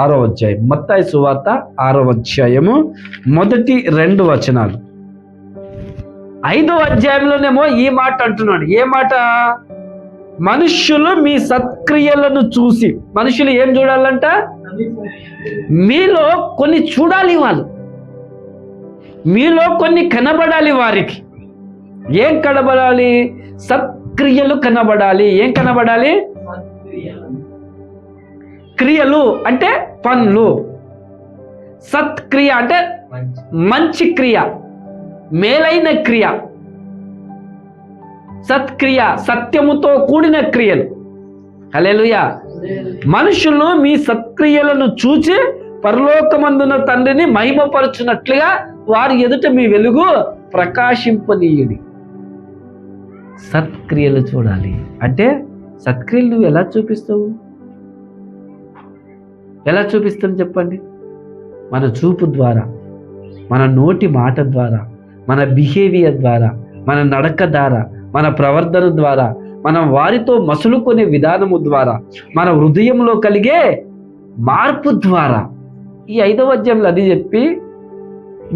6వ అధ్యాయం, మత్తయి సువార్త 6వ అధ్యాయము మొదటి 2 వచనాలు. 5వ అధ్యాయంలోనేమో ఈ మాట అంటున్నాడు. ఏ మాట? మనుష్యులు మీ సత్క్రియలను చూసి, మనుషులు ఏం చూడాలంట? మీలో కొన్ని చూడాలి, వాళ్ళు మీలో కొన్ని కనబడాలి. వారికి ఏం కనబడాలి? సత్క్రియలు కనబడాలి. ఏం కనబడాలి? క్రియలు అంటే పనులు. సత్క్రియ అంటే మంచి క్రియ, మేలైన క్రియ. సత్క్రియ, సత్యముతో కూడిన క్రియలు. హల్లెలూయా. మనుషులు మీ సత్క్రియలను చూచి పరలోకమందున తండ్రిని మహిమపరచునట్లుగా వారి ఎదుట మీ వెలుగు ప్రకాశింపనీయుడి. సత్క్రియలు చూడాలి అంటే, సత్క్రియలు నువ్వు ఎలా చూపిస్తావు? ఎలా చూపిస్తాను చెప్పండి? మన చూపు ద్వారా, మన నోటి మాట ద్వారా, మన బిహేవియర్ ద్వారా, మన నడక ద్వారా, మన ప్రవర్తన ద్వారా, మనం వారితో మసులుకునే విధానము ద్వారా, మన హృదయంలో కలిగే మార్పు ద్వారా. ఈ 5వ అధ్యాయంలో అది చెప్పి,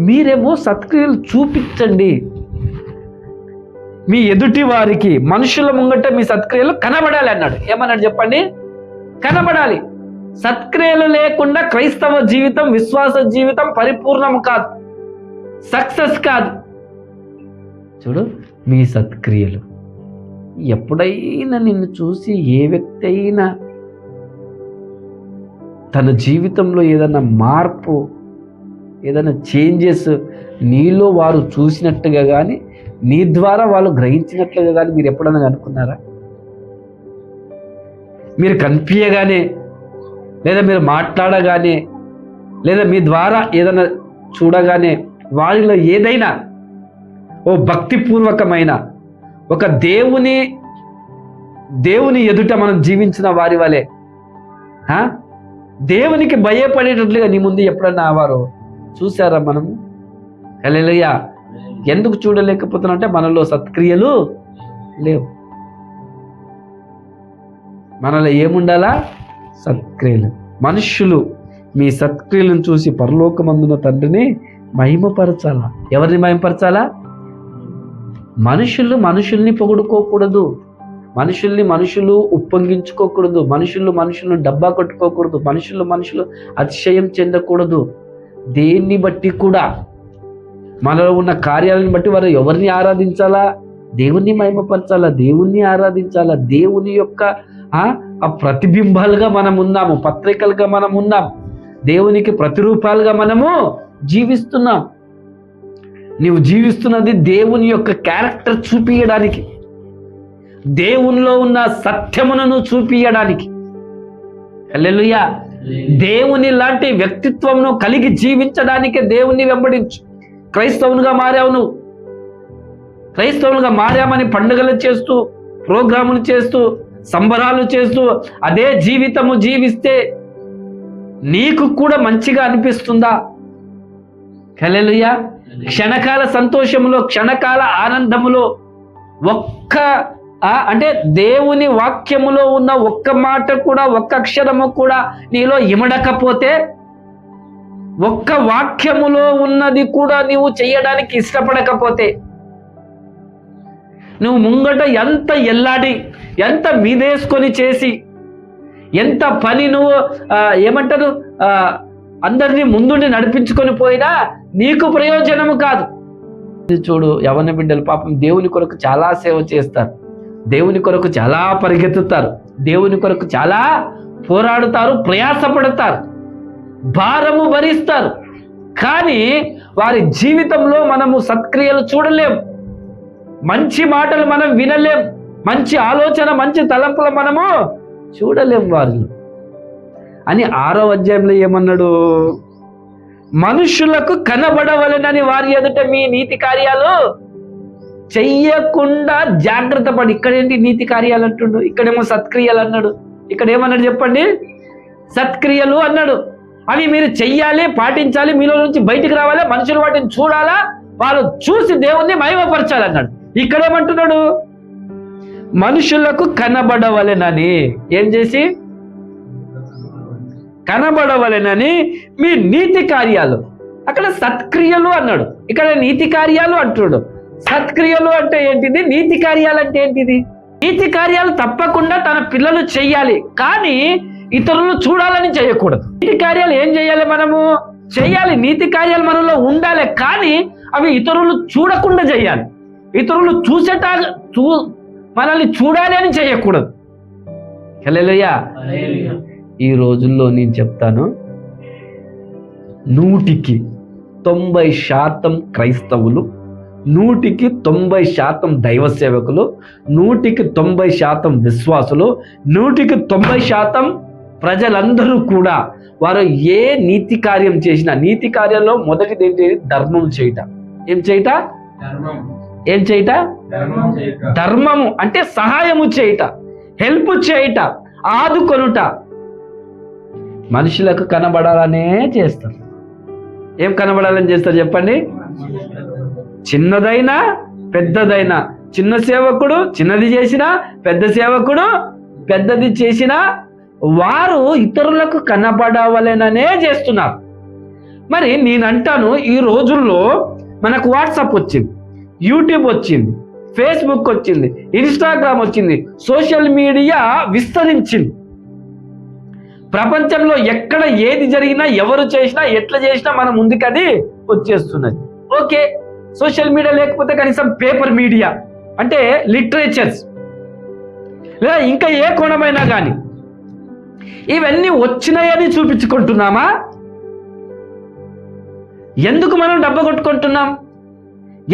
మీరేమో సత్క్రియలు చూపించండి మీ ఎదుటి వారికి, మనుషుల ముంగట మీ సత్క్రియలు కనబడాలి అన్నాడు. ఏమన్నాడు చెప్పండి? కనబడాలి. సత్క్రియలు లేకుండా క్రైస్తవ జీవితం, విశ్వాస జీవితం పరిపూర్ణం కాదు, సక్సెస్ కాదు. చూడు, మీ సత్క్రియలు. ఎప్పుడైనా నిన్ను చూసి ఏ వ్యక్తి అయినా తన జీవితంలో ఏదైనా మార్పు, ఏదైనా చేంజెస్ నీలో వారు చూసినట్టుగా కానీ, నీ ద్వారా వాళ్ళు గ్రహించినట్లుగా కానీ మీరు ఎప్పుడైనా అనుకున్నారా? మీరు కనిపించగానే, లేదా మీరు మాట్లాడగానే, లేదా మీ ద్వారా ఏదైనా చూడగానే వారిలో ఏదైనా ఓ భక్తిపూర్వకమైన ఒక దేవుని ఎదుట మనం జీవించిన వారి వలె, దేవునికి భయపడేటట్లుగా నీ ముందు ఎప్పుడన్నా వారు చూసారా మనము? హల్లెలూయా. ఎందుకు చూడలేకపోతున్నా అంటే మనలో సత్క్రియలు లేవు. మనలో ఏముండాలా? సత్క్రియలు. మనుష్యులు మీ సత్క్రియలను చూసి పరలోకమందున తండ్రిని మహిమపరచాలా. ఎవరిని మహిమపరచాలా? మనుషుల్ని పొగుడుకోకూడదు, మనుషులు ఉప్పొంగించుకోకూడదు, మనుషులు డబ్బా కొట్టుకోకూడదు, మనుషులు అతిశయం చెందకూడదు. దేన్ని బట్టి కూడా, మనలో ఉన్న కార్యాలను బట్టి వారు ఎవరిని ఆరాధించాలా? దేవుణ్ణి మహిమపరచాలా, దేవుణ్ణి ఆరాధించాలా. దేవుని యొక్క ఆ ప్రతిబింబాలుగా మనం ఉన్నాము, పత్రికలుగా మనం ఉన్నాం, దేవునికి ప్రతిరూపాలుగా మనము జీవిస్తున్నాం. నీవు జీవిస్తున్నది దేవుని యొక్క క్యారెక్టర్ చూపించడానికి, దేవునిలో ఉన్న సత్యమును చూపించడానికి. హల్లెలూయా. దేవుని లాంటి వ్యక్తిత్వంను కలిగి జీవించడానికే దేవుణ్ణి వెంబడించు. క్రైస్తవునిగా మారావు నువ్వు. క్రైస్తవులుగా మారామని పండుగలు చేస్తూ, ప్రోగ్రాములు చేస్తూ, సంబరాలు చేస్తూ అదే జీవితము జీవిస్తే నీకు కూడా మంచిగా అనిపిస్తుందా? హల్లెలూయా. క్షణకాల సంతోషములో, క్షణకాల ఆనందములో అంటే దేవుని వాక్యములో ఉన్న ఒక్క మాట కూడా, ఒక్క అక్షరము కూడా నీలో ఇమడకపోతే, ఒక్క వాక్యములో ఉన్నది కూడా నీవు చేయడానికి ఇష్టపడకపోతే, నువ్వు ముంగట ఎంత ఎల్లాడి, ఎంత మీదేసుకొని చేసి, ఎంత పని నువ్వు ఏమంటారు అందరినీ ముందుండి నడిపించుకొని పోయినా నీకు ప్రయోజనము కాదు. చూడు, యవ్వన బిడ్డలు పాపం దేవుని కొరకు చాలా సేవ చేస్తారు, దేవుని కొరకు చాలా పరిగెత్తుతారు, దేవుని కొరకు చాలా పోరాడుతారు, ప్రయాసపడతారు, భారము భరిస్తారు. కానీ వారి జీవితంలో మనము సత్క్రియలు చూడలేం, మంచి మాటలు మనం వినలేం, మంచి ఆలోచన, మంచి తలంపులు మనము చూడలేం వారిలో అని 6వ అధ్యాయంలో ఏమన్నాడు? మనుషులకు కనబడవలెనని వారి ఎదుట మీ నీతి కార్యాలు చెయ్యకుండా జాగ్రత్త పడి. ఇక్కడేంటి నీతి కార్యాలు అంటుండు, ఇక్కడేమో సత్క్రియలు అన్నాడు. ఇక్కడ ఏమన్నాడు చెప్పండి? సత్క్రియలు అన్నాడు. అవి మీరు చెయ్యాలి, పాటించాలి, మీలో నుంచి బయటికి రావాలి, మనుషులు వాటిని చూడాలా, వాళ్ళు చూసి దేవుణ్ణి మహిమపరచాలన్నాడు. ఇక్కడేమంటున్నాడు? మనుషులకు కనబడవలెనని. ఏం చేసి? కనబడవలెనని మీ నీతి కార్యాలు. అక్కడ సత్క్రియలు అన్నాడు, ఇక్కడ నీతి కార్యాలు అంటున్నాడు. సత్క్రియలు అంటే ఏంటిది, నీతి కార్యాలు అంటే ఏంటిది? నీతి కార్యాలు తప్పకుండా తన పిల్లలు చెయ్యాలి, కానీ ఇతరులు చూడాలని చేయకూడదు. నీతి కార్యాలు ఏం చేయాలి? మనము చెయ్యాలి, నీతి కార్యాలు మనలో ఉండాలి, కానీ అవి ఇతరులు చూడకుండా చేయాలి. ఇతరులు మనల్ని చూడాలి అని చేయకూడదు. హల్లెలూయా. ఈ రోజుల్లో నేను చెప్తాను, 100% క్రైస్తవులు, 100% దైవ సేవకులు, 100% విశ్వాసులు, 190% ప్రజలందరూ కూడా వారు ఏ నీతి కార్యం చేసినా, నీతి కార్యంలో మొదటిది ఏంటి? ధర్మం చేయట. ఏం చేయట? ఏం చేయట? ధర్మము అంటే సహాయము చేయట, హెల్ప్ చేయట, ఆదుకొనుట. మనుషులకు కనబడాలనే చేస్తారు. ఏం కనబడాలని చేస్తారు చెప్పండి? చిన్నదైనా పెద్దదైనా, చిన్న సేవకుడు చిన్నది చేసినా, పెద్ద సేవకుడు పెద్దది చేసినా వారు ఇతరులకు కనబడవలెననే చేస్తున్నారు. మరి నేనంటాను, ఈ రోజుల్లో మనకు వాట్సాప్ వచ్చింది, యూట్యూబ్ వచ్చింది, ఫేస్బుక్ వచ్చింది, ఇన్స్టాగ్రామ్ వచ్చింది, సోషల్ మీడియా విస్తరించింది. ప్రపంచంలో ఎక్కడ ఏది జరిగినా, ఎవరు చేసినా, ఎట్లా చేసినా మన ముందుకు అది వచ్చేస్తున్నది. ఓకే, సోషల్ మీడియా లేకపోతే కనీసం పేపర్ మీడియా అంటే లిటరేచర్స్ లేదా ఇంకా ఏ కోణమైనా కానీ ఇవన్నీ వచ్చినాయని చూపించుకుంటున్నామా? ఎందుకు మనం డబ్బు కొట్టుకుంటున్నాం?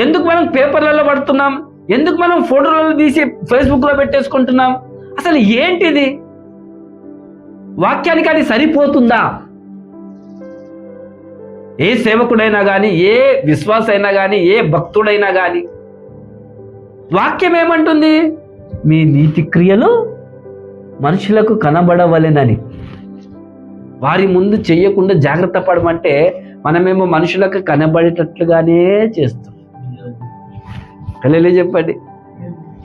ఎందుకు మనం పేపర్లలో పడుతున్నాం? ఎందుకు మనం ఫోటోలలో తీసి ఫేస్బుక్లో పెట్టేసుకుంటున్నాం? అసలు ఏంటిది? వాక్యానికి అది సరిపోతుందా? ఏ సేవకుడైనా కానీ, ఏ విశ్వాసైనా కానీ, ఏ భక్తుడైనా కానీ వాక్యం ఏమంటుంది? మీ నీతి క్రియలు మనుషులకు కనబడవలెనని. వారి ముందు చెయ్యకుండా జాగ్రత్త పడమంటే మనమేమో మనుషులకు కనబడేటట్లుగానే చేస్తాం. పిల్లలే చెప్పండి,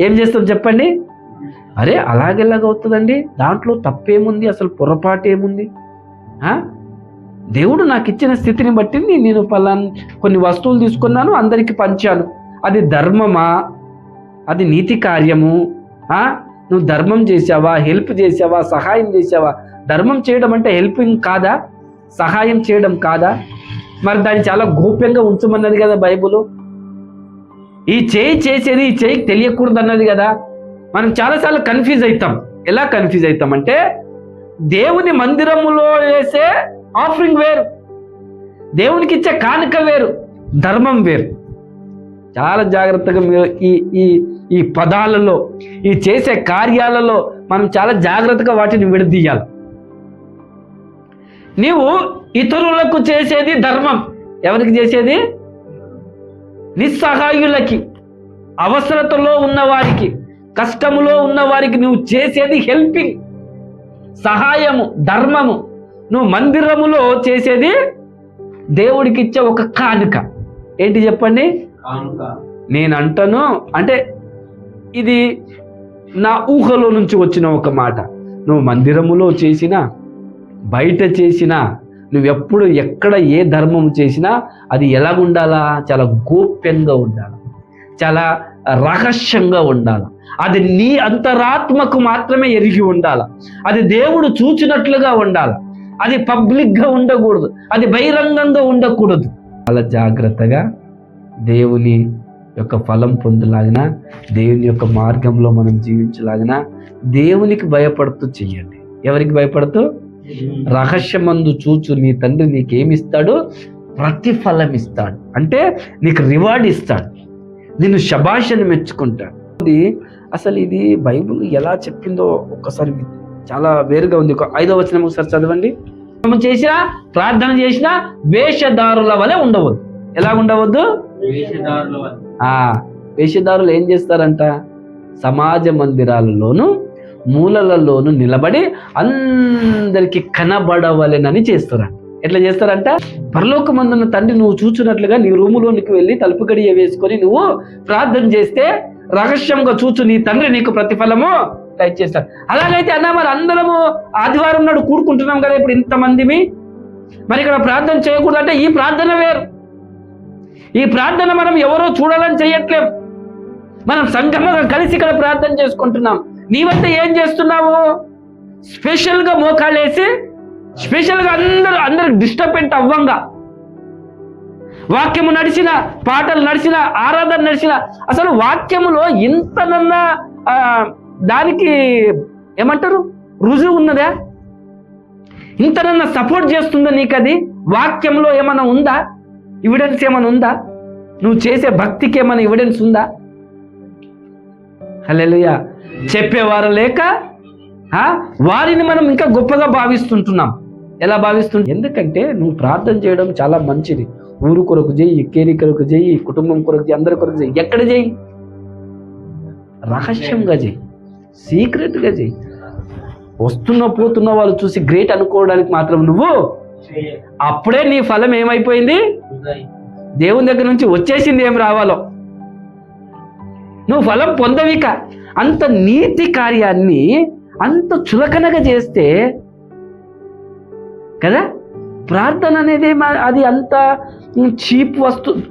ఏం చేస్తాం చెప్పండి? అరే అలాగెలాగవుతుందండి, దాంట్లో తప్పేముంది, అసలు పొరపాటు ఏముంది? దేవుడు నాకు ఇచ్చిన స్థితిని బట్టి నేను కొన్ని వస్తువులు తీసుకున్నాను, అందరికీ పంచాను. అది ధర్మమా? అది నీతి కార్యము? నువ్వు ధర్మం చేసావా? హెల్ప్ చేసావా? సహాయం చేసావా? ధర్మం చేయడం అంటే హెల్పింగ్ కాదా? సహాయం చేయడం కాదా? మరి దాన్ని చాలా గోప్యంగా ఉంచమన్నది కదా బైబుల్. ఈ చేయి చేసేది ఈ చేయికి తెలియకూడదు అన్నది కదా. మనం చాలాసార్లు కన్ఫ్యూజ్ అవుతాం. ఎలా కన్ఫ్యూజ్ అవుతాం అంటే, దేవుని మందిరములో వేసే ఆఫరింగ్ వేరు, దేవునికి ఇచ్చే కానుక వేరు, ధర్మం వేరు. చాలా జాగ్రత్తగా మీరు ఈ పదాలలో, ఈ చేసే కార్యాలలో మనం చాలా జాగ్రత్తగా వాటిని విడదీయాలి. నీవు ఇతరులకు చేసేది ధర్మం. ఎవరికి చేసేది? నిస్సహాయులకి, అవసరతలో ఉన్నవారికి, కష్టములో ఉన్నవారికి నువ్వు చేసేది హెల్పింగ్, సహాయము, ధర్మము. నువ్వు మందిరములో చేసేది దేవుడికి ఇచ్చే ఒక కానుక. ఏంటి చెప్పండి? నేను అంటాను, అంటే ఇది నా ఊహలో నుంచి వచ్చిన ఒక మాట. నువ్వు మందిరములో చేసినా, బయట చేసినా, నువ్వెప్పుడు ఎక్కడ ఏ ధర్మం చేసినా అది ఎలాగుండాలా? చాలా గోప్యంగా ఉండాలి, చాలా రహస్యంగా ఉండాలి. అది నీ అంతరాత్మకు మాత్రమే ఎరిగి ఉండాలి. అది దేవుడు చూచినట్లుగా ఉండాలి. అది పబ్లిక్గా ఉండకూడదు, అది బహిరంగంగా ఉండకూడదు. చాలా జాగ్రత్తగా దేవుని యొక్క ఫలం పొందలాగిన, దేవుని యొక్క మార్గంలో మనం జీవించలాగిన దేవునికి భయపడుతూ చెయ్యండి. ఎవరికి భయపడుతూ? రహస్యమందు చూచు నీ తండ్రి నీకేమిస్తాడు? ప్రతిఫలం ఇస్తాడు. అంటే నీకు రివార్డ్ ఇస్తాడు, నిన్ను శబాషని మెచ్చుకుంటాడు. అసలు ఇది బైబిల్ ఎలా చెప్పిందో ఒక్కసారి చాలా వేరుగా ఉంది. 5వ వచనం ఒకసారి చదవండి. చేసినా, ప్రార్థన చేసినా వేషధారుల వలె ఉండవద్దు. ఎలా ఉండవద్దు? వేషధారులు ఏం చేస్తారంట? సమాజ మందిరాలలోను మూలలలోను నిలబడి అందరికి కనబడవలెనని చేస్తారంట. ఎట్లా చేస్తారంట? పరలోకమందున్న తండ్రి నువ్వు చూచున్నట్లుగా నీ రూములోనికి వెళ్ళి తలుపు గడియ వేసుకొని నువ్వు ప్రార్థన చేస్తే రహస్యంగా చూచు నీ తండ్రి నీకు ప్రతిఫలము దయచేస్తారు. అలాగైతే అన్న మరి అందరము ఆదివారం నాడు కూడుకుంటున్నాం కదా ఇప్పుడు ఇంతమందిమి, మరి ఇక్కడ ప్రార్థన చేయకూడదంటే ఈ ప్రార్థన వేరు. ఈ ప్రార్థన మనం ఎవరో చూడాలని చేయట్లేం, మనం సంఘముగా కలిసి ఇక్కడ ప్రార్థన చేసుకుంటున్నాం. నీవంతా ఏం చేస్తున్నావు? స్పెషల్గా మోకాళ్ళేసి స్పెషల్గా అందరూ డిస్టర్బెంట్ అవ్వంగా వాక్యము నడిచిన, పాటలు నడిచిన, ఆరాధన నడిచిన, అసలు వాక్యములో ఇంతనన్నా దానికి ఏమంటారు రుజువు ఉన్నదా? ఇంతనన్నా సపోర్ట్ చేస్తుందా నీకు? అది వాక్యంలో ఏమైనా ఉందా? ఎవిడెన్స్ ఏమైనా ఉందా? నువ్వు చేసే భక్తికి ఏమైనా ఎవిడెన్స్ ఉందా? హల్లెలూయా. చెప్పేవారు లేక వారిని మనం ఇంకా గొప్పగా భావిస్తుంటున్నాం. ఎలా భావిస్తున్నాం? ఎందుకంటే నువ్వు ప్రార్థన చేయడం చాలా మంచిది. ఊరు కొరకు చెయ్యి, కేరి కొరకు చెయ్యి, కుటుంబం కొరకు చెయ్యి, అందరి కొరకు చెయ్యి. ఎక్కడ చెయ్యి? రహస్యంగా చెయ్యి, సీక్రెట్గా చెయ్యి. వస్తున్న పోతున్న వాళ్ళు చూసి గ్రేట్ అనుకోవడానికి మాత్రం నువ్వు అప్పుడే నీ ఫలం ఏమైపోయింది? దేవుని దగ్గర నుంచి వచ్చేసింది. ఏం రావాలో నువ్వు ఫలం పొందవిక. అంత నీతి కార్యాన్ని అంత చులకనగా చేస్తే కదా. ప్రార్థన అనేది అది అంత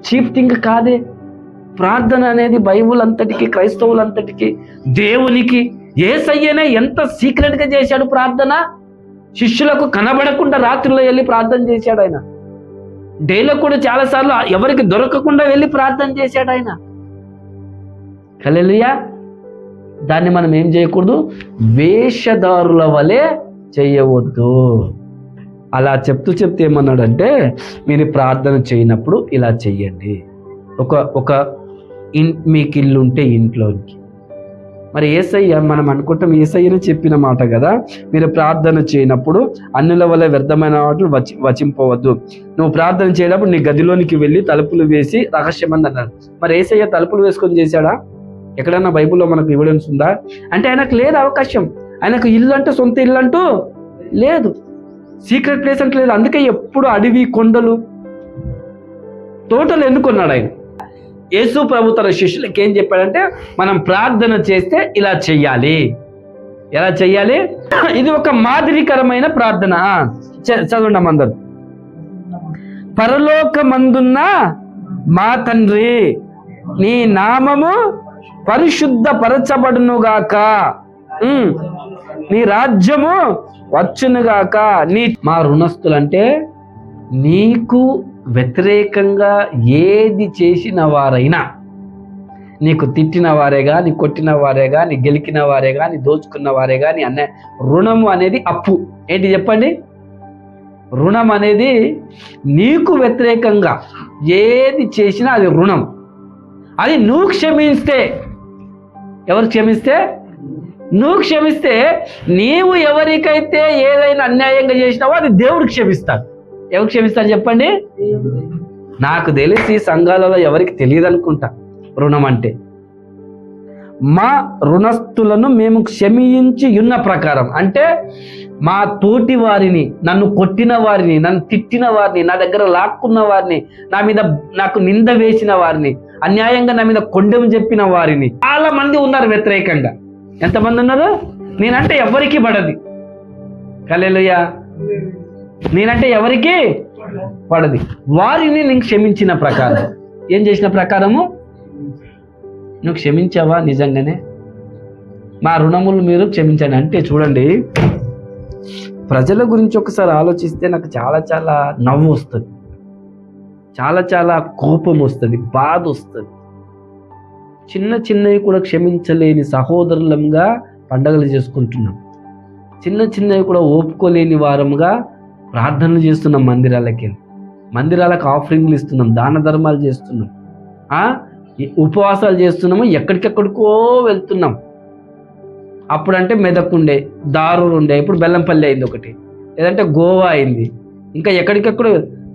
చీప్ థింగ్ కాదే. ప్రార్థన అనేది బైబుల్ అంతటికి, క్రైస్తవులంతటికి, దేవునికి యేసయ్యనే ఎంత సీక్రెట్గా చేశాడు ప్రార్థన. శిష్యులకు కనబడకుండా రాత్రిలో వెళ్ళి ప్రార్థన చేశాడు ఆయన. డేలో కూడా చాలాసార్లు ఎవరికి దొరకకుండా వెళ్ళి ప్రార్థన చేశాడు ఆయన. హల్లెలూయా. దాన్ని మనం ఏం చేయకూడదు? వేషధారుల వలె చేయవద్దు. అలా చెప్తూ ఏమన్నాడంటే, మీరు ప్రార్థన చేయనప్పుడు ఇలా చెయ్యండి. ఒక మీకు ఇల్లు ఉంటే ఇంట్లోనికి. మరి యేసయ్య మనం అనుకుంటాం, యేసయ్యనే చెప్పిన మాట కదా, మీరు ప్రార్థన చేయనప్పుడు అన్యుల వల్ల వ్యర్థమైన వాటిని వచింపవద్దు. నువ్వు ప్రార్థన చేయనప్పుడు నీ గదిలోనికి వెళ్ళి తలుపులు వేసి రహస్యమంది అన్నాడు. మరి యేసయ్య తలుపులు వేసుకొని చేశాడా? ఎక్కడన్నా బైబిల్లో మనకు ఎవిడెన్స్ ఉందా? అంటే ఆయనకు లేదు అవకాశం. ఆయనకు ఇల్లు అంటే సొంత ఇల్లు అంటూ లేదు, సీక్రెట్ ప్లేస్ అంటే లేదు. అందుకే ఎప్పుడు అడవి, కొండలు, తోటలు ఎన్నుకున్నాడు ఆయన. యేసు ప్రభు తన శిష్యులకి ఏం చెప్పాడంటే, మనం ప్రార్థన చేస్తే ఇలా చెయ్యాలి. ఎలా చెయ్యాలి? ఇది ఒక మాదిరికరమైన ప్రార్థన. చదవండి అందరు. పరలోకమందున్న మా తండ్రి, నీ నామము పరిశుద్ధ పరచబడునుగాక, నీ రాజ్యము వచ్చునుగాక. మా రుణస్తులంటే నీకు వ్యతిరేకంగా ఏది చేసిన వారైనా, నీకు తిట్టిన వారేగా, నీ కొట్టిన వారేగా, నీ గెలికిన వారేగా, నీ దోచుకున్న వారేగా, నీ రుణము అనేది అప్పు. ఏంటి చెప్పండి? రుణం అనేది నీకు వ్యతిరేకంగా ఏది చేసినా అది రుణం. అది నువ్వు క్షమిస్తే, ఎవరు క్షమిస్తే? నువ్వు క్షమిస్తే, నీవు ఎవరికైతే ఏదైనా అన్యాయంగా చేసినావో అది దేవుడు క్షమిస్తాడు. ఎవరు క్షమిస్తారు చెప్పండి? నాకు తెలిసి సంఘాలలో ఎవరికి తెలియదు అనుకుంటా రుణం అంటే. మా రుణస్తులను మేము క్షమించి ఉన్న ప్రకారం అంటే, మా తోటి వారిని, నన్ను కొట్టిన వారిని, నన్ను తిట్టిన వారిని, నా దగ్గర లాక్కున్న వారిని, నాకు నింద వేసిన వారిని, అన్యాయంగా నా మీద కొండెం చెప్పిన వారిని చాలా మంది ఉన్నారు వ్యతిరేకంగా. ఎంతమంది ఉన్నారు? నేనంటే ఎవరికి పడది. హల్లెలూయా. నేనంటే ఎవరికి పడది. వారిని నేను క్షమించిన ప్రకారం. ఏం చేసిన ప్రకారము? నువ్వు క్షమించావా నిజంగానే? మా రుణములు మీరు క్షమించండి అంటే. చూడండి, ప్రజల గురించి ఒకసారి ఆలోచిస్తే నాకు చాలా నవ్వు వస్తుంది, చాలా కోపం వస్తుంది, బాధ వస్తుంది. చిన్నవి కూడా క్షమించలేని సహోదరులంగా పండగలు చేసుకుంటున్నాం. చిన్నవి కూడా ఓపుకోలేని వారంగా ప్రార్థనలు చేస్తున్నాం. మందిరాలకు ఆఫరింగ్లు ఇస్తున్నాం, దాన ధర్మాలు చేస్తున్నాం, ఉపవాసాలు చేస్తున్నాము, ఎక్కడికెక్కడికో వెళ్తున్నాం. అప్పుడంటే మెదక్ ఉండే, దారూరు ఉండే, ఇప్పుడు బెల్లంపల్లి అయింది ఒకటి, లేదంటే గోవా అయింది, ఇంకా ఎక్కడికెక్కడో.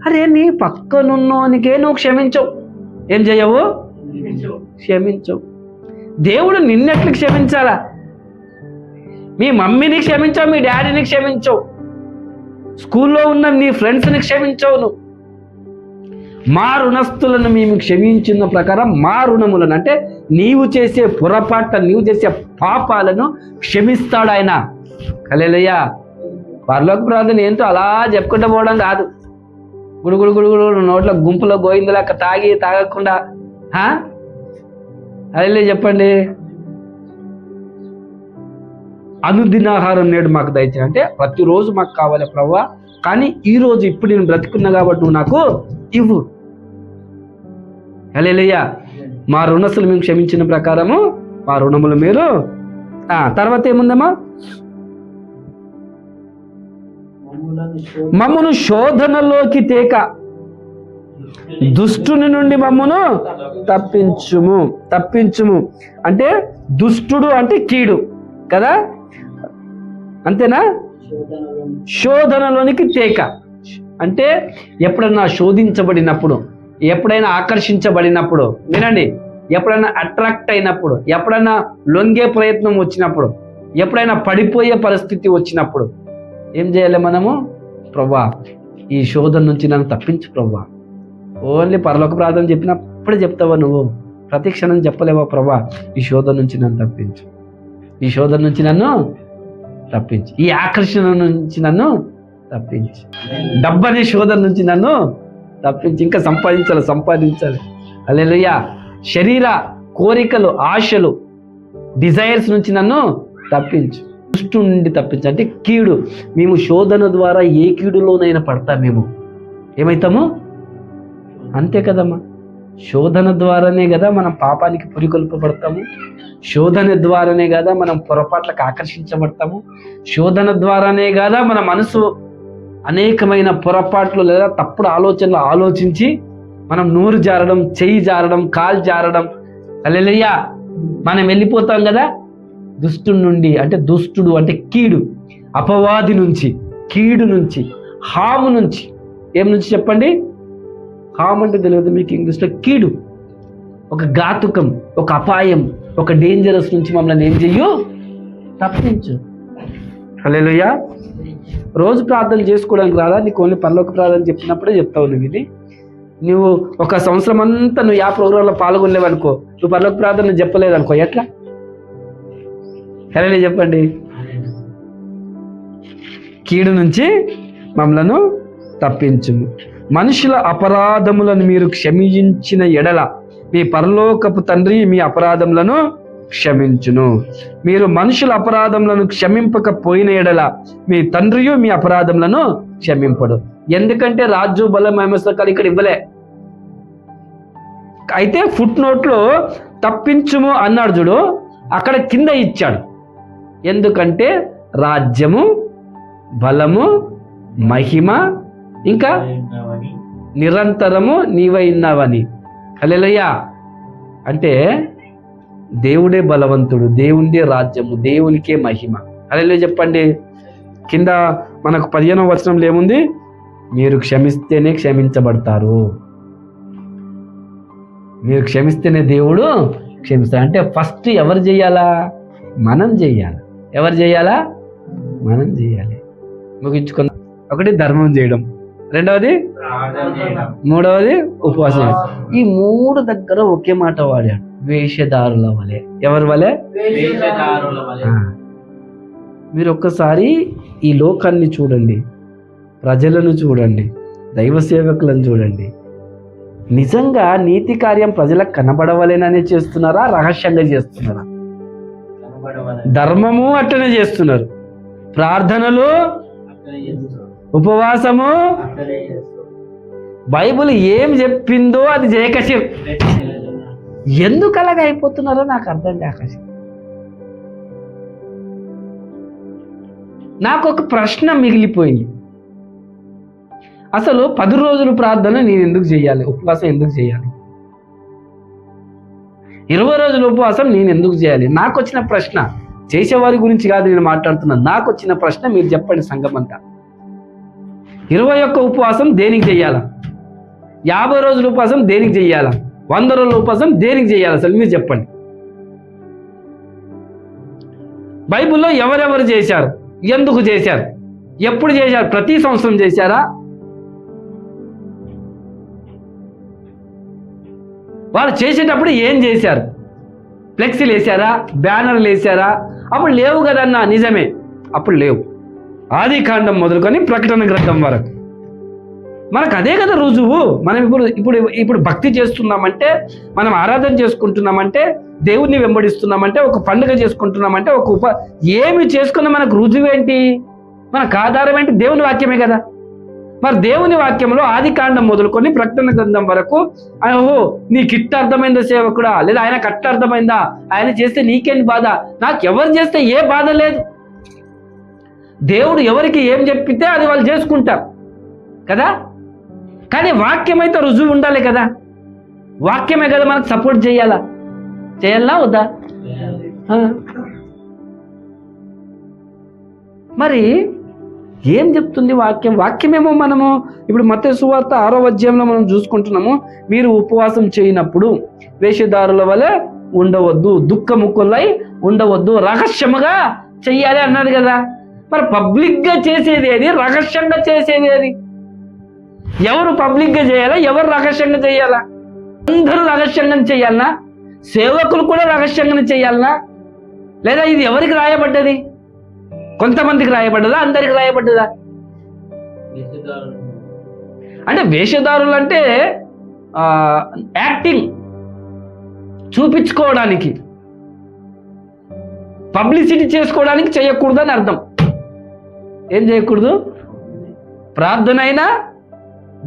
అరే, నీ పక్కనున్నోనికే నువ్వు క్షమించవు. ఏం చేయవు? క్షమించవు. దేవుడు నిన్నెట్లు క్షమించాలా? మీ మమ్మీని క్షమించవు, మీ డాడీని క్షమించవు, స్కూల్లో ఉన్న నీ ఫ్రెండ్స్ని క్షమించవు, నువ్వు మా రుణస్థులను మేము క్షమించిన ప్రకారం మా రుణములను, అంటే నీవు చేసే పొరపాట్ల, నీవు చేసే పాపాలను క్షమిస్తాడు ఆయన. హల్లెలూయా. పరలోక ప్రార్థన ఏంటో అలా చెప్పుకుంటూ పోవడం కాదు. గుడుగుడు గుడుగుడు నోట్ల గుంపులో గోయిందులాక తాగకుండా హల్లెలూయా చెప్పండి. అనుదినాహారం నేడు మాకు దయచేయి, అంటే ప్రతిరోజు మాకు కావాలి ప్రభువా, కానీ ఈరోజు ఇప్పుడు నేను బ్రతికున్నా కాబట్టి నువ్వు నాకు ఇవ్వు. హల్లెలూయా. మా రుణస్తులు మేము క్షమించిన ప్రకారము మా రుణములు మీరు. తర్వాత ఏముందమ్మా? మమ్మను శోధనలోకి తేక దుష్టుని నుండి మమ్మను తప్పించుము. అంటే దుష్టుడు అంటే కీడు కదా, అంతేనా? శోధనలోనికి తేక అంటే ఎప్పుడన్నా శోధించబడినప్పుడు, ఎప్పుడైనా ఆకర్షించబడినప్పుడు, వినండి, ఎప్పుడైనా అట్రాక్ట్ అయినప్పుడు, ఎప్పుడైనా లొంగే ప్రయత్నం వచ్చినప్పుడు, ఎప్పుడైనా పడిపోయే పరిస్థితి వచ్చినప్పుడు ఏం చేయాలి మనము? ప్రభువా ఈ శోధన నుంచి నన్ను తప్పించు ప్రభువా. ఓన్లీ పరలోక ప్రార్థన చెప్పినప్పుడే చెప్తావా నువ్వు? ప్రతి క్షణం చెప్పలేవా? ప్రభువా ఈ శోధన నుంచి నన్ను తప్పించు, ఈ శోధన నుంచి నన్ను తప్పించు, ఈ ఆకర్షణ నుంచి నన్ను తప్పించు, డబ్బనే శోధన నుంచి నన్ను తప్పించి ఇంకా సంపాదించాలి. హల్లెలూయా. శరీర కోరికలు, ఆశలు, డిజైర్స్ నుంచి నన్ను తప్పించు, దుష్టు నుండి తప్పించు. అంటే కీడు. మేము శోధన ద్వారా ఏ కీడులోనైనా పడతాం, మేము ఏమవుతాము? అంతే కదమ్మా. శోధన ద్వారానే కదా మనం పాపానికి పురికొల్పబడతాము, శోధన ద్వారానే కదా మనం పొరపాట్లకు ఆకర్షించబడతాము, శోధన ద్వారానే కదా మన మనసు అనేకమైన పొరపాట్లు లేదా తప్పుడు ఆలోచనలు ఆలోచించి మనం నోరు జారడం, చెయ్యి జారడం, కాలు జారడం, హల్లెలూయా మనం వెళ్ళిపోతాం కదా దుష్టుడి నుండి. అంటే దుష్టుడు అంటే కీడు, అపవాది నుంచి, కీడు నుంచి, హాము నుంచి. ఏం నుంచి చెప్పండి? హామ్ అంటే తెలియదు మీకు ఇంగ్లీష్లో? కీడు, ఒక ఘాతుకం, ఒక అపాయం, ఒక డేంజరస్ నుంచి మమ్మల్ని ఏం చెయ్యు? తప్పించు. హల్లెలూయా. రోజు ప్రార్థన చేసుకోవడానికి రాదా? నీకు ఓన్లీ పరలోక ప్రార్థన చెప్పినప్పుడే చెప్తావు నువ్వు ఇది. నువ్వు ఒక సంవత్సరం అంతా నువ్వు ఆ ప్రోగ్రాంలో పాల్గొనలేవనుకో, నువ్వు పరలోక ప్రార్థన చెప్పలేదనుకో, ఎట్లా? హల్లెలూయా చెప్పండి. కీడు నుంచి మమ్మలను తప్పించుము. మనుషుల అపరాధములను మీరు క్షమించిన ఎడల మీ పరలోకపు తండ్రి మీ అపరాధములను క్షమించును. మీరు మనుషుల అపరాధములను క్షమింపకపోయిన ఎడల మీ తండ్రియు మీ అపరాధములను క్షమింపడు. ఎందుకంటే రాజు బలం మహిమస్తకాలు ఇక్కడ ఇవ్వలే. అయితే ఫుట్ నోట్లో తప్పించుము అన్నాడు చూడు, అక్కడ కింద ఇచ్చాడు. ఎందుకంటే రాజ్యము, బలము, మహిమ ఇంకా నిరంతరము నీవైనావని. హల్లెలూయా. అంటే దేవుడే బలవంతుడు, దేవునిదే రాజ్యము, దేవునికే మహిమ. హల్లెలూయా చెప్పండి. కింద మనకు 15వ వచనంలో ఏముంది? మీరు క్షమిస్తేనే క్షమించబడతారు, మీరు క్షమిస్తేనే దేవుడు క్షమిస్తాడు. అంటే ఫస్ట్ ఎవరు చేయాలా? మనం చేయాలి. ఎవరు చేయాలా? మనం చేయాలి. ముగించుకున్న ఒకటి ధర్మం చేయడం, రెండవది, మూడవది ఉపవాసం. ఈ 3 దగ్గర ఒకే మాట వాడాడు, వేషధారుల వలె. ఎవరి వలె? మీరు ఒక్కసారి ఈ లోకాన్ని చూడండి, ప్రజలను చూడండి, దైవ సేవకులను చూడండి. నిజంగా నీతి కార్యం ప్రజలకు కనబడవలేననే చేస్తున్నారా, రహస్యంగా చేస్తున్నారా? ధర్మము అట్టనే చేస్తున్నారు, ప్రార్థనలు, ఉపవాసము, బైబిల్ ఏం చెప్పిందో అది చేయక ఎందుకు అలాగ అయిపోతున్నారో నాకు అర్థం కాక. నాకు ఒక ప్రశ్న మిగిలిపోయింది. అసలు 10 రోజులు ప్రార్థన నేను ఎందుకు చేయాలి? ఉపవాసం ఎందుకు చేయాలి? 20 రోజుల ఉపవాసం నేను ఎందుకు చేయాలి? నాకు వచ్చిన ప్రశ్న, చేసేవారి గురించి కాదు నేను మాట్లాడుతున్నా, నాకు వచ్చిన ప్రశ్న మీరు చెప్పండి సంఘమంతా. 21 ఉపవాసం దేనికి చెయ్యాలా? 50 రోజుల ఉపవాసం దేనికి చెయ్యాలా? 100 రోజుల ఉపవాసం దేనికి చేయాలి? అసలు మీరు చెప్పండి. బైబిల్లో ఎవరెవరు చేశారు, ఎందుకు చేశారు, ఎప్పుడు చేశారు? ప్రతి సంవత్సరం చేశారా? వాళ్ళు చేసేటప్పుడు ఏం చేశారు? ఫ్లెక్సీలు వేసారా? బ్యానర్లు వేసారా? అప్పుడు లేవు కదన్నా, నిజమే, అప్పుడు లేవు. ఆది కాండం మొదలుకొని ప్రకటన గ్రంథం వరకు మనకు అదే కదా రుజువు. మనం ఇప్పుడు భక్తి చేస్తున్నామంటే, మనం ఆరాధన చేసుకుంటున్నామంటే, దేవుణ్ణి వెంబడిస్తున్నామంటే, ఒక పండుగ చేసుకుంటున్నామంటే, ఏమి చేసుకున్నా మనకు రుజువు ఏంటి? మనకు ఆధారం ఏంటి? దేవుని వాక్యమే కదా. మరి దేవుని వాక్యంలో ఆది కాండం మొదలుకొని ప్రకటన గ్రంథం వరకు ఓహో నీకు ఇట్ట అర్థమైందా సేవకుడా, లేదా ఆయన కట్ట అర్థమైందా, ఆయన చేస్తే నీకేంటి బాధ? నాకు ఎవరు చేస్తే ఏ బాధ లేదు. దేవుడు ఎవరికి ఏం చెప్పితే అది వాళ్ళు చేసుకుంటారు కదా. కానీ వాక్యం అయితే రుజువు ఉండాలి కదా. వాక్యమే కదా మనకు సపోర్ట్ చేయాలా వద్దా? మరి ఏం చెప్తుంది వాక్యం? వాక్యమేమో మనము ఇప్పుడు మత్తయి సువార్త 6వ అధ్యాయంలో మనం చూసుకుంటున్నాము. మీరు ఉపవాసం చేయనప్పుడు వేషధారుల వలె ఉండవద్దు, దుఃఖముఖులై ఉండవద్దు, రహస్యముగా చెయ్యాలి అన్నది కదా. మరి పబ్లిక్గా చేసేది ఏది, రహస్యంగా చేసేది ఏది? ఎవరు పబ్లిక్గా చేయాలా, ఎవరు రహస్యంగా చేయాలా? అందరూ రహస్యంగా చేయాలనా? సేవకులు కూడా రహస్యంగా చేయాలనా? లేదా ఇది ఎవరికి రాయబడ్డది? కొంతమందికి రాయబడ్డదా, అందరికి రాయబడ్డదా? అంటే వేషధారులు అంటే యాక్టింగ్, చూపించుకోవడానికి, పబ్లిసిటీ చేసుకోవడానికి చేయకూడదు అని అర్థం. ఏం చేయకూడదు? ప్రార్థన అయినా,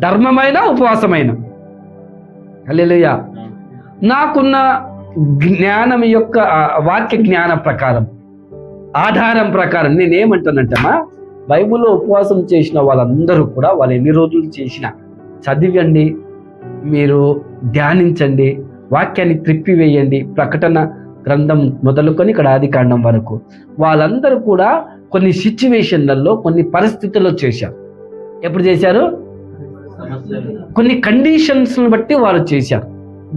ధర్మమైన, ఉపవాసమైన. హల్లెలూయా. నాకున్న జ్ఞానం యొక్క వాక్య జ్ఞాన ప్రకారం, ఆధారం ప్రకారం నేనేమంటానంటమ్మా, బైబిల్లో ఉపవాసం చేసిన వాళ్ళందరూ కూడా వాళ్ళు ఎన్ని రోజులు చేసినా చదివండి, మీరు ధ్యానించండి, వాక్యాన్ని త్రిప్పివేయండి. ప్రకటన గ్రంథం మొదలుకొని ఇక్కడ ఆది కాండం వరకు వాళ్ళందరూ కూడా కొన్ని సిచ్యువేషన్లలో, కొన్ని పరిస్థితుల్లో చేశారు. ఎప్పుడు చేశారు? కొన్ని కండిషన్స్ని బట్టి వాళ్ళు చేశారు.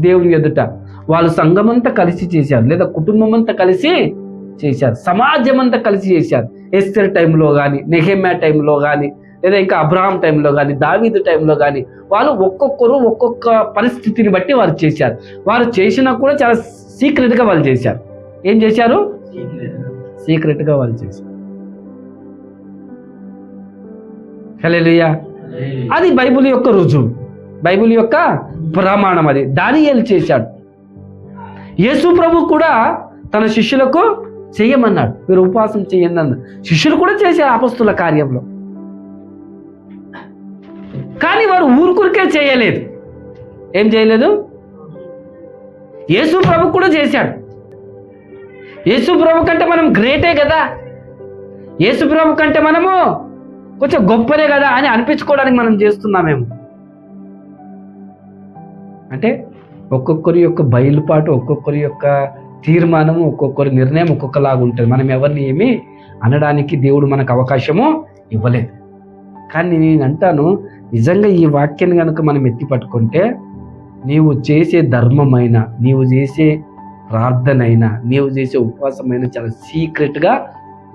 దేవుని ఎదుట వాళ్ళు సంఘమంతా కలిసి చేశారు, లేదా కుటుంబం అంతా కలిసి చేశారు, సమాజం అంతా కలిసి చేశారు. ఎస్తర్ టైంలో కానీ, నెహెమ్యా టైంలో కానీ, లేదా ఇంకా అబ్రహాం టైంలో కానీ, దావీదు టైంలో కానీ వాళ్ళు ఒక్కొక్కరు ఒక్కొక్క పరిస్థితిని బట్టి వారు చేశారు. వారు చేసినా కూడా చాలా సీక్రెట్గా వాళ్ళు చేశారు. ఏం చేశారు? సీక్రెట్గా వాళ్ళు చేశారు. హల్లెలూయా. అది బైబిల్ యొక్క రుజువు, బైబిల్ యొక్క ప్రమాణం. అది దానియేలు చేశాడు. యేసు ప్రభు కూడా తన శిష్యులకు చేయమన్నాడు, మీరు ఉపవాసం చేయండి అన్నాడు. శిష్యులు కూడా చేశారు అపొస్తలుల కార్యంలో. కానీ వారు ఊరుకురికే చేయలేదు. ఏం చేయలేదు? యేసు ప్రభు కూడా చేశాడు. యేసు ప్రభు కంటే మనం గ్రేటే కదా, యేసు ప్రభు కంటే మనము కొంచెం గొప్పనే కదా అని అనిపించుకోవడానికి మనం చేస్తున్నామేమో. అంటే ఒక్కొక్కరి యొక్క బయలుపాటు, ఒక్కొక్కరి యొక్క తీర్మానము, ఒక్కొక్కరి నిర్ణయం ఒక్కొక్కలాగా ఉంటుంది. మనం ఎవరిని ఏమి అనడానికి దేవుడు మనకు అవకాశము ఇవ్వలేదు. కానీ నేను అంటాను, నిజంగా ఈ వాక్యాన్ని కనుక మనం ఎత్తి పట్టుకుంటే, నీవు చేసే ధర్మమైన, నీవు చేసే ప్రార్థనైనా, నీవు చేసే ఉపవాసమైనా చాలా సీక్రెట్గా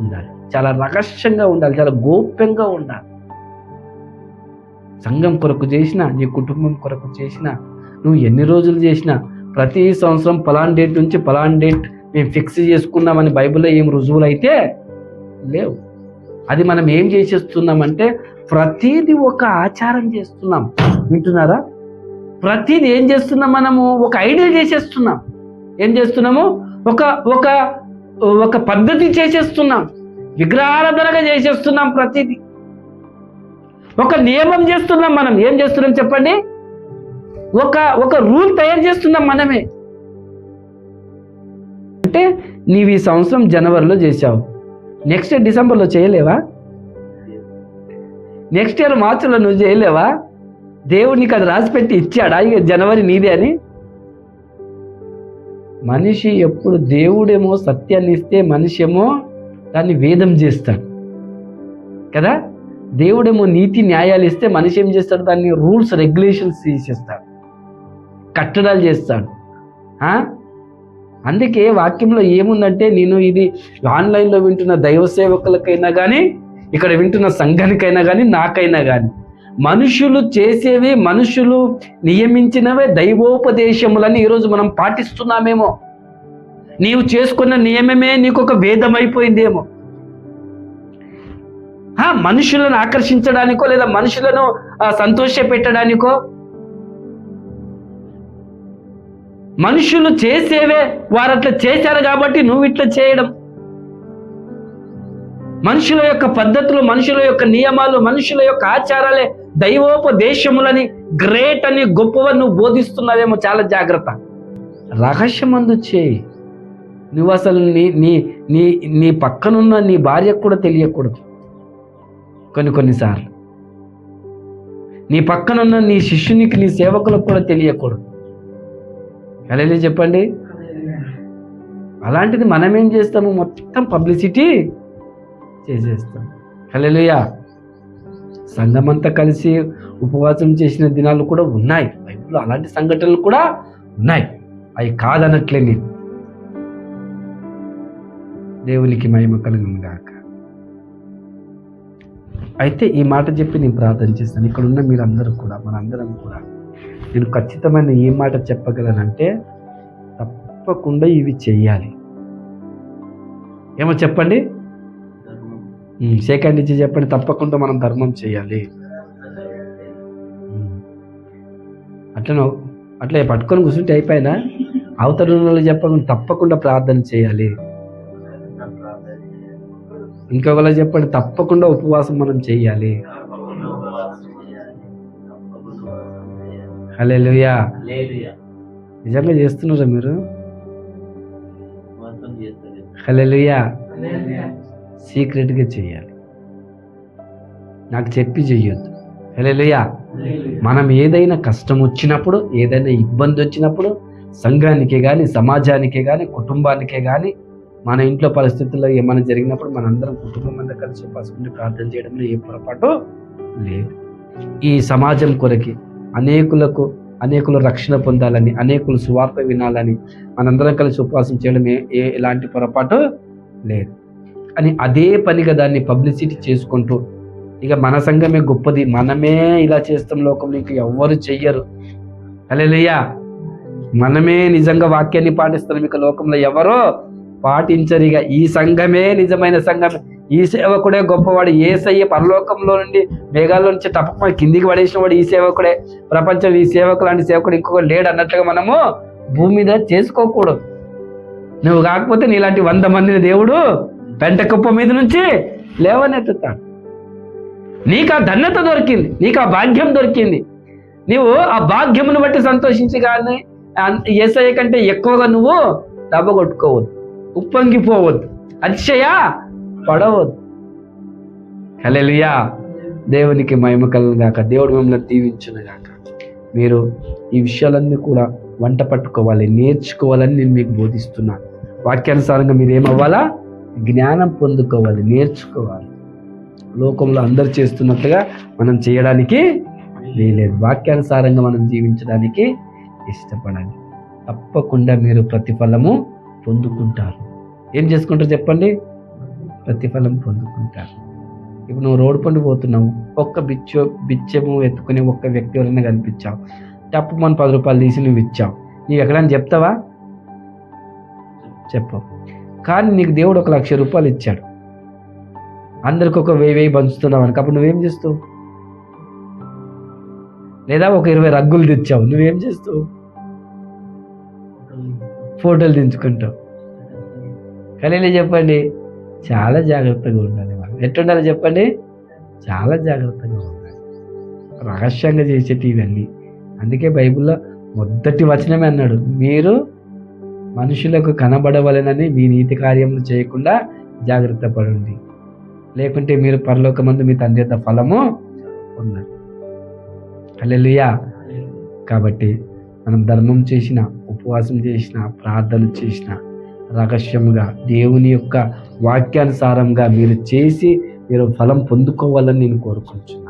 ఉండాలి, చాలా రహస్యంగా ఉండాలి, చాలా గోప్యంగా ఉండాలి. సంఘం కొరకు చేసినా, నీ కుటుంబం కొరకు చేసినా, నువ్వు ఎన్ని రోజులు చేసినా, ప్రతి సంవత్సరం పలాన్ డేట్ నుంచి పలాన్ డేట్ మేము ఫిక్స్ చేసుకున్నామని బైబిల్లో ఏం రుజువులు అయితే లేవు. అది మనం ఏం చేసేస్తున్నామంటే ప్రతిదీ ఒక ఆచారం చేస్తున్నాం. వింటున్నారా? ప్రతిదీ ఏం చేస్తున్నాం? మనము ఒక ఐడియల్ చేసేస్తున్నాం. ఏం చేస్తున్నాము? ఒక ఒక ఒక పద్ధతి చేసేస్తున్నాం, విగ్రహారాధనగా చేసేస్తున్నాం. ప్రతిదీ ఒక నియమం చేస్తున్నాం. మనం ఏం చేస్తున్నాం చెప్పండి? ఒక రూల్ తయారు చేస్తున్నాం మనమే. అంటే నీవు ఈ సంవత్సరం జనవరిలో చేసావు, నెక్స్ట్ ఇయర్ డిసెంబర్లో చేయలేవా? నెక్స్ట్ ఇయర్ మార్చిలో నువ్వు చేయలేవా? దేవుడు నీకు అది రాసిపెట్టి ఇచ్చాడా ఇక జనవరి నీదే అని? మనిషి ఎప్పుడు, దేవుడేమో సత్యాన్ని ఇస్తే మనిషి ఏమో దాన్ని వేదం చేస్తాడు కదా. దేవుడేమో నీతి న్యాయాలు ఇస్తే మనిషి ఏం చేస్తాడు? దాన్ని రూల్స్ రెగ్యులేషన్స్ తీసేస్తాడు, కట్టడాలు చేస్తాడు. అందుకే వాక్యంలో ఏముందంటే, నేను ఇది ఆన్లైన్లో వింటున్న దైవ సేవకులకైనా కానీ, ఇక్కడ వింటున్న సంఘానికైనా కానీ, నాకైనా కానీ, మనుషులు చేసేవి, మనుషులు నియమించినవే దైవోపదేశములని ఈరోజు మనం పాటిస్తున్నామేమో. నీవు చేసుకున్న నియమమే నీకు ఒక వేదం అయిపోయిందేమో. మనుషులను ఆకర్షించడానికో లేదా మనుషులను సంతోష పెట్టడానికో, మనుషులు చేసేవే వారు అట్లా చేశారు కాబట్టి నువ్వు ఇట్లా చేయడం, మనుషుల యొక్క పద్ధతులు, మనుషుల యొక్క నియమాలు, మనుషుల యొక్క ఆచారాలే దైవోపదేశములని, గ్రేట్ అని, గొప్పవని నువ్వు బోధిస్తున్నావేమో. చాలా జాగ్రత్త. రహస్యమందు చేయి. నువ్వు అసలు నీ పక్కనున్న నీ భార్యకు కూడా తెలియకూడదు. కొన్నిసార్లు నీ పక్కనున్న నీ శిష్యునికి, నీ సేవకులకు కూడా తెలియకూడదు. హల్లెలూయా చెప్పండి. అలాంటిది మనం ఏం చేస్తాము? మొత్తం పబ్లిసిటీ చేసేస్తాం. హల్లెలూయా. సంఘమంతా కలిసి ఉపవాసం చేసిన దినాలు కూడా ఉన్నాయి బైబిల్లో. అలాంటి సంఘటనలు కూడా ఉన్నాయి, అవి కాదనట్లే నేను. దేవునికి మహిమ కలుగును గాక. అయితే ఈ మాట చెప్పి నేను ప్రార్థన చేస్తాను. ఇక్కడ ఉన్న మీరందరూ కూడా, మనందరం కూడా, నేను ఖచ్చితమైన ఏ మాట చెప్పగలనంటే తప్పకుండా ఇవి చెయ్యాలి. ఏమో చెప్పండి, సెకండ్ ఇచ్చి చెప్పండి. తప్పకుండా మనం ధర్మం చేయాలి. అట్లా పట్టుకొని కూర్చుంటే అయిపోయినా అవతల చెప్పకుండా తప్పకుండా ప్రార్థన చేయాలి. ఇంకొకలా చెప్పండి, తప్పకుండా ఉపవాసం మనం చేయాలి. హల్లెలూయా. నిజంగా చేస్తున్నారా మీరు? హల్లెలూయా. సీక్రెట్గా చేయాలి, నాకు చెప్పి చెయ్యొద్దు. హల్లెలూయా. మనం ఏదైనా కష్టం వచ్చినప్పుడు, ఏదైనా ఇబ్బంది వచ్చినప్పుడు, సంఘానికే కానీ, సమాజానికే కానీ, కుటుంబానికే కానీ, మన ఇంట్లో పరిస్థితుల్లో ఏమైనా జరిగినప్పుడు మనందరం కుటుంబం అంతా కలిసి పసుకుంటే ప్రార్థన చేయడంలో ఏ పొరపాటు లేదు. ఈ సమాజం కొరకి అనేకులు రక్షణ పొందాలని, అనేకులు సువార్త వినాలని మనందరం కలిసి ఉపవాసం చేయడం ఎలాంటి పొరపాటు లేదు. అని అదే పనిగా దాన్ని పబ్లిసిటీ చేసుకుంటూ, ఇక మన సంఘమే గొప్పది, మనమే ఇలా చేస్తాం, లోకంలో ఇంక ఎవ్వరు చెయ్యరు. హల్లెలూయా. మనమే నిజంగా వాక్యాన్ని పాటిస్తాం, ఇక లోకంలో ఎవరో పాటించరు. ఇక ఈ సంఘమే నిజమైన సంఘం, ఈ సేవకుడే గొప్పవాడు. యేసయ్య పరలోకంలో నుండి మేఘాల్లో నుంచి తప్పకుండా కిందికి పడేసిన వాడు ఈ సేవకుడే. ప్రపంచం ఈ సేవకు లాంటి సేవకుడు ఇంకొక లేడు అన్నట్లుగా మనము భూమి మీద చేసుకోకూడదు. నువ్వు కాకపోతే నీలాంటి 100 మందిని దేవుడు పెంట కుప్ప మీద నుంచి లేవనెత్తుతాడు. నీకు ఆ ధన్యత దొరికింది, నీకు ఆ భాగ్యం దొరికింది. నీవు ఆ భాగ్యమును బట్టి సంతోషించి, కానీ యేసయ్య కంటే ఎక్కువగా నువ్వు దెబ్బ కొట్టుకోవద్దు, ఉప్పొంగిపోవద్దు, అతిశయ పడవద్దు. హల్లెలూయా. దేవునికి మహిమ కలుగును గాక. దేవుడు మిమ్మల్ని దీవించును గాక. మీరు ఈ విషయాలన్నీ కూడా వంట పట్టుకోవాలి, నేర్చుకోవాలని నేను మీకు బోధిస్తున్నాను. వాక్యానుసారంగా మీరు ఏమవ్వాలా? జ్ఞానం పొందుకోవాలి, నేర్చుకోవాలి. లోకంలో అందరు చేస్తున్నట్లుగా మనం చేయడానికి వీలేదు. వాక్యానుసారంగా మనం జీవించడానికి ఇష్టపడాలి. తప్పకుండా మీరు ప్రతిఫలము పొందుకుంటారు. ఏం చేసుకుంటారు చెప్పండి? ప్రతిఫలం పొందుకుంటారు. ఇప్పుడు నువ్వు రోడ్డు పండు పోతున్నావు, ఒక్క బిచ్చము ఎత్తుకుని ఒక్క వ్యక్తి ఎవరైనా కనిపించావు, తప్పు మన 10 రూపాయలు తీసి నువ్వు ఇచ్చావు. నీవు ఎక్కడైనా చెప్తావా? చెప్పవు. కానీ నీకు దేవుడు 1,00,000 రూపాయలు ఇచ్చాడు, అందరికి ఒక 1000 పంచుతున్నావు అనుకో, అప్పుడు నువ్వేం చేస్తావు? లేదా ఒక 20 రగ్గులు తెచ్చావు, నువ్వేం చేస్తావు? ఫోటోలు దించుకుంటావు. కానీ చెప్పండి, చాలా జాగ్రత్తగా ఉండాలి. మనం ఎట్లుండాలి చెప్పండి? చాలా జాగ్రత్తగా ఉండాలి, రహస్యంగా చేసేటి ఇవన్నీ. అందుకే బైబిల్లో మొదటి వచనమే అన్నాడు, మీరు మనుషులకు కనబడవలెనని మీ నీతి కార్యములు చేయకుండా జాగ్రత్త పడండి, లేకుంటే మీరు పరలోకమందు మీ తండ్రి యొక్క ఫలము ఉన్నారు. హల్లెలూయా. కాబట్టి మనం ధర్మం చేసిన, ఉపవాసం చేసిన, ప్రార్థన చేసిన, రహస్యంగా దేవుని యొక్క వాక్యానుసారంగా మీరు చేసి మీరు ఫలం పొందుకోవాలని నేను కోరుకుంటున్నాను.